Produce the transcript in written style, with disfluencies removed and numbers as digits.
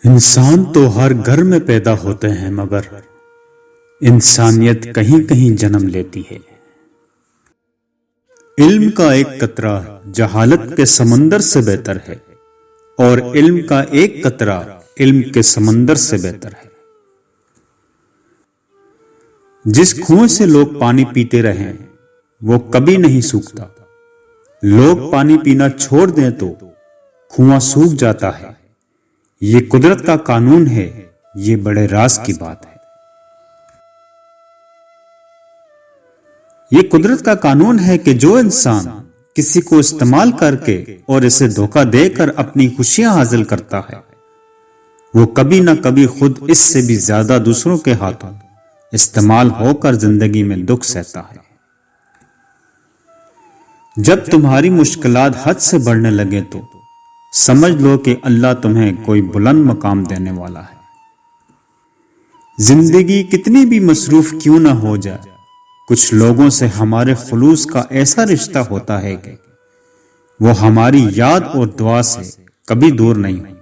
انسان تو ہر گھر میں پیدا ہوتے ہیں مگر انسانیت کہیں کہیں جنم لیتی ہے۔ علم کا ایک قطرہ جہالت کے سمندر سے بہتر ہے اور علم کا ایک قطرہ علم کے سمندر سے بہتر ہے۔ جس کنویں سے لوگ پانی پیتے رہیں وہ کبھی نہیں سوکھتا۔ لوگ پانی پینا چھوڑ دیں تو کنواں سوکھ جاتا ہے۔ یہ قدرت کا قانون ہے، یہ بڑے راز کی بات ہے۔ یہ قدرت کا قانون ہے کہ جو انسان کسی کو استعمال کر کے اور اسے دھوکہ دے کر اپنی خوشیاں حاصل کرتا ہے وہ کبھی نہ کبھی خود اس سے بھی زیادہ دوسروں کے ہاتھوں استعمال ہو کر زندگی میں دکھ سہتا ہے۔ جب تمہاری مشکلات حد سے بڑھنے لگے تو سمجھ لو کہ اللہ تمہیں کوئی بلند مقام دینے والا ہے۔ زندگی کتنی بھی مصروف کیوں نہ ہو جائے، کچھ لوگوں سے ہمارے خلوص کا ایسا رشتہ ہوتا ہے کہ وہ ہماری یاد اور دعا سے کبھی دور نہیں ہوتے۔